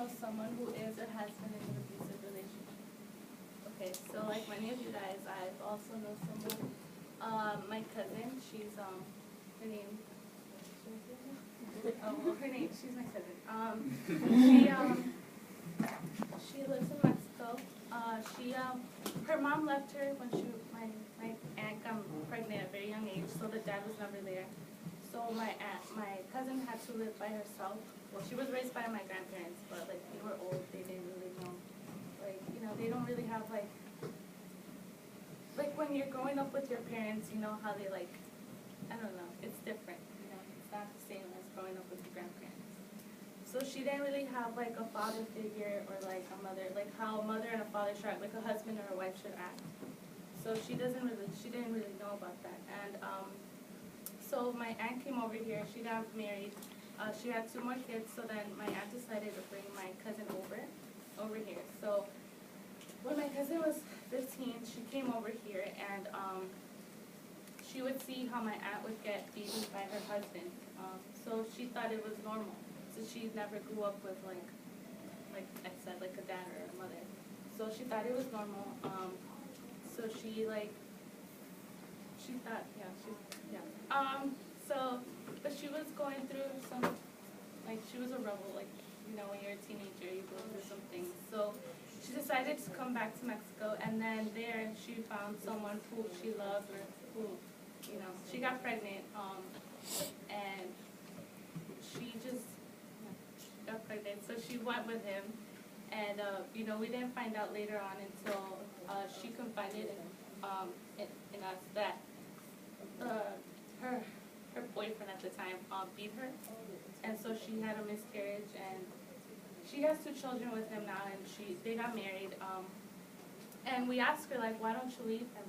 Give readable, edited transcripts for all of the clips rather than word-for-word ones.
know someone who is or has been in an abusive relationship? Okay, so like many of you guys, I've also know someone. My cousin, she's her name. Oh, well, her name. She's my cousin. She lives in Mexico. Her mom left her when my aunt got pregnant at a very young age, so the dad was never there. So my cousin had to live by herself. Well, she was raised by my grandparents, but like they were old, they didn't really know. Like, they don't really have like when you're growing up with your parents, you know how they like, I don't know, it's different. It's not the same as growing up with your grandparents. So she didn't really have like a father figure or like a mother, like how a mother and a father should act, like a husband or a wife should act. So she didn't really know about that. And so my aunt came over here. She got married. She had 2 more kids. So then my aunt decided to bring my cousin over here. So when my cousin was 15, she came over here, and she would see how my aunt would get beaten by her husband. So she thought it was normal. So she never grew up with like I said, like a dad or a mother. So she thought it was normal. So she thought, but she was going through some, like she was a rebel, like, when you're a teenager, you go through some things. So she decided to come back to Mexico, and then there she found someone who she loved, or who, she got pregnant, and she just got pregnant. So she went with him, and, we didn't find out later on until she confided in us that her boyfriend at the time beat her, and so she had a miscarriage, and she has 2 children with him now, and they got married. And we asked her, like, why don't you leave him?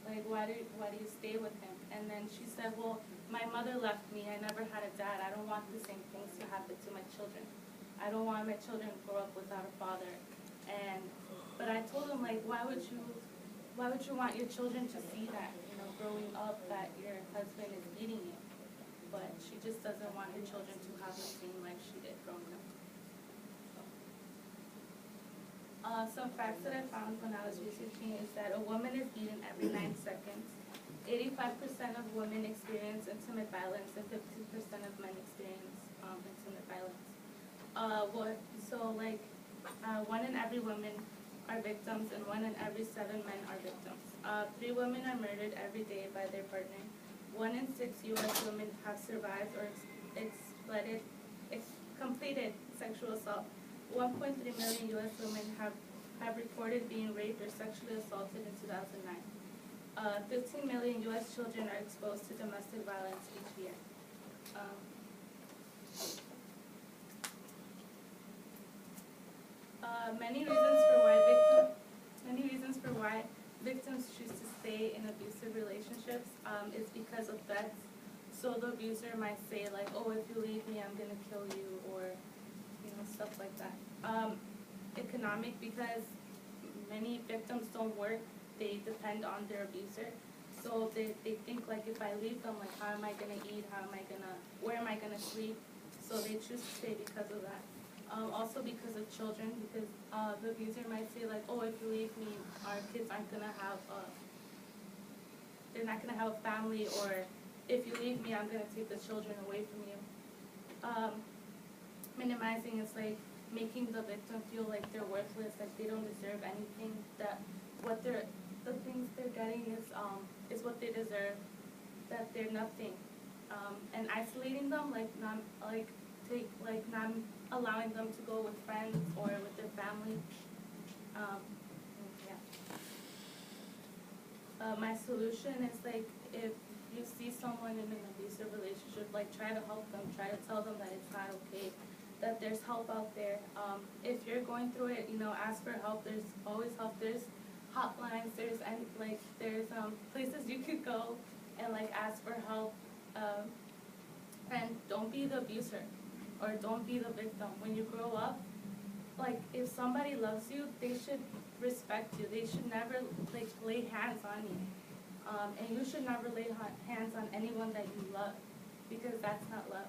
Like, why do you stay with him? And then she said, well, my mother left me. I never had a dad. I don't want the same things to happen to my children. I don't want my children to grow up without a father. But I told him, like, why would you want your children to see that, growing up, that your husband is beating you? But she just doesn't want her children to have the same life she did growing up. Some facts that I found when I was researching is that a woman is beaten every 9 seconds. 85% of women experience intimate violence, and 50% of men experience intimate violence. 1 in every woman are victims, and 1 in every 7 men are victims. 3 women are murdered every day by their partner. 1 in 6 U.S. women have survived or completed sexual assault. 1.3 million U.S. women have reported being raped or sexually assaulted in 2009. 15 million U.S. children are exposed to domestic violence each year. Many reasons for why victims choose to stay in abusive relationships is because of threats. So the abuser might say, like, oh, if you leave me, I'm gonna kill you, or stuff like that. Economic, because many victims don't work, they depend on their abuser. So they think, like, if I leave them, like, how am I gonna eat? Where am I gonna sleep? So they choose to stay because of that. Also because of children, because the abuser might say, like, oh, if you leave me, our kids aren't gonna have they're not gonna have a family, or if you leave me, I'm gonna take the children away from you. Minimizing is like making the victim feel like they're worthless, like they don't deserve anything, that the things they're getting is what they deserve, that they're nothing. And isolating them, not allowing them to go with friends or with their family. My solution is, like, if you see someone in an abusive relationship, like, try to help them, try to tell them that it's not okay, that there's help out there. If you're going through it, ask for help. There's always help. There's hotlines. There's places you could go and, like, ask for help. And don't be the abuser, or don't be the victim. When you grow up, like, if somebody loves you, they should respect you. They should never, like, lay hands on you. And you should never lay hands on anyone that you love, because that's not love.